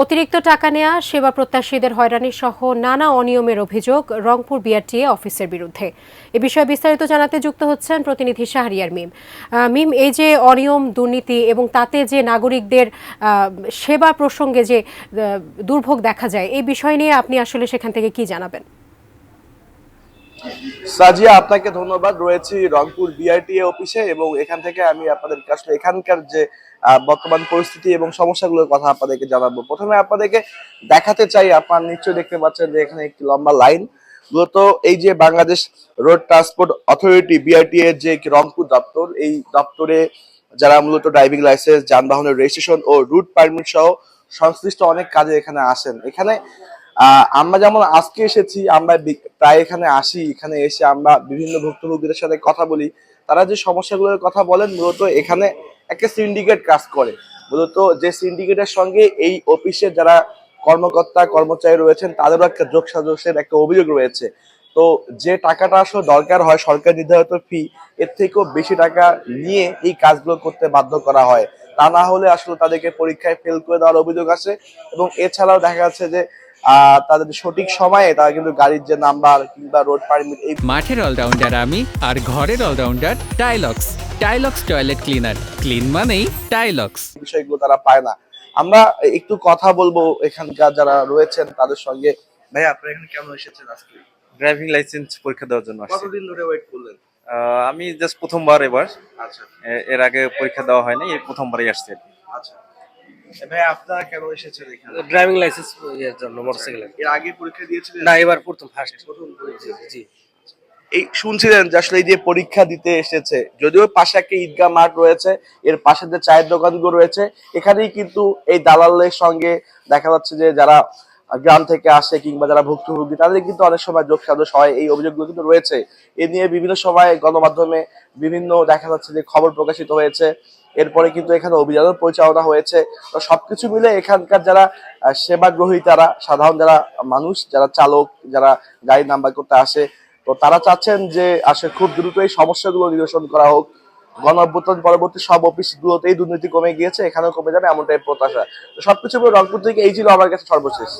অতিরিক্ত টাকা নেয়া, সেবা প্রত্যাশীদের হয়রানি সহ নানা অনিয়মের অভিযোগ রংপুর বিআরটিএ অফিসের বিরুদ্ধে। এ বিষয়ে বিস্তারিত জানাতে যুক্ত হচ্ছেন প্রতিনিধি শাহরিয়ার মিম। মিম, এই যে অনিয়ম, দুর্নীতি এবং তাতে যে নাগরিকদের সেবা প্রসঙ্গে যে দুর্ভোগ দেখা যায়, এই বিষয় নিয়ে আপনি আসলে সেখান থেকে কি জানাবেন? সাজিয়া, আপনাকে ধন্যবাদ। রয়েছি রংপুর বিআরটিএ অফিসে এবং এখান থেকে আমি আপনাদের কাছে এখানকার যে বর্তমান পরিস্থিতি এবং সমস্যাগুলোর কথা আপনাদেরকে জানাবো। প্রথমে আপনাদেরকে দেখাতে চাই, আপনারা নিশ্চয়ই দেখতে পাচ্ছেন যে এখানে একটি লম্বা লাইন। মূলত এই যে Bangladesh road transport authority BRTA এর যে রংপুর দপ্তর, এই দপ্তরে যারা মূলত ড্রাইভিং লাইসেন্স, যানবাহনের রেজিস্ট্রেশন ও রুট পারমিট সহ সংশ্লিষ্ট অনেক কাজে এখানে আসেন। এখানে আমরা যেমন আজকে এসেছি, আমরা প্রায় এখানে আসি, এখানে এসে আমরা বিভিন্ন ভুক্তভোগীদের সাথে কথা বলি। তারা যে সমস্যাগুলোর কথা বলেন, মূলত এখানে একটা সিন্ডিকেট কাজ করে। মূলত যে সিন্ডিকেটের সঙ্গে এই অফিসের যারা কর্মকর্তা কর্মচারী রয়েছেন তাদেরও একটা যোগসাজশের একটা অভিযোগ রয়েছে। তো যে টাকাটা আসলে দরকার হয় সরকার নির্ধারিত ফি, এর থেকেও বেশি টাকা নিয়ে এই কাজগুলো করতে বাধ্য করা হয়। তা না হলে আসলে তাদেরকে পরীক্ষায় ফেল করে দেওয়ার অভিযোগ আছে। এবং এছাড়াও দেখা যাচ্ছে যে তাদের সঠিক সময়ে তারা কিন্তু গাড়ির যে নাম্বার কিংবা রোড পারমিট, এই মাঠের অলরাউন্ডার আমি আর ঘরের অলরাউন্ডার টাইলক্স। টাইলক্স টয়লেট ক্লিনার, ক্লিন মানেই টাইলক্স। বিষয়গুলো তারা পায় না। আমরা একটু কথা বলবো এখানকার যারা রয়েছেন তাদের সঙ্গে। ভাই, আপনারা এখানে কেন এসেছেন আজকে? ড্রাইভিং লাইসেন্স পরীক্ষা দেওয়ার জন্য আসছি। কতদিন ধরে ওয়েট করলেন? আমি জাস্ট প্রথমবার এবার। আচ্ছা এর আগে পরীক্ষা দেওয়া হয়নি, এই প্রথমবারই আসছে আর কি। আচ্ছা। ভাই, আপনারা কেন এসেছেন এখানে? ড্রাইভিং লাইসেন্স এর জন্য মোটরসাইকেলের। এর আগে পরীক্ষা দিয়েছিলেন? না, এবার প্রথম ফার্স্ট। প্রথম পরীক্ষা। জি। এই শুনছিলেন যে আসলে এই যে পরীক্ষা দিতে এসেছে, যদিও পাশে একটা ঈদগাহ মাঠ রয়েছে, এর পাশে যে চায়ের দোকানগুলো রয়েছে, এখানেই কিন্তু এই দালালের সঙ্গে দেখা যাচ্ছে যে যারা গ্রাম থেকে আসে কিংবা যারা ভুক্তভোগী তাদের কিন্তু অনেক সময় যোগসাজশ হয়। এই অভিযোগগুলো কিন্তু রয়েছে। এ নিয়ে বিভিন্ন সময় গণমাধ্যমে বিভিন্ন দেখা যাচ্ছে যে খবর প্রকাশিত হয়েছে। এরপরে কিন্তু এখানে অভিযানও পরিচালনা হয়েছে। তো সবকিছু মিলে এখানকার যারা সেবা গ্রহীতারা, সাধারণ যারা মানুষ, যারা চালক, যারা গাড়ি নাম্বার করতে আসে, তো তারা চাচ্ছেন যে আসলে খুব দ্রুত এই সমস্যাগুলো নিরসন করা হোক। গণ অভ্যুত্থান পরবর্তী সব অফিসগুলোতেই দুর্নীতি কমে গিয়েছে, এখানেও কমে যাবে এমনটাই প্রত্যাশা। তো সবকিছু মিলে রংপুর থেকে এই ছিল আমার কাছে সর্বশেষ।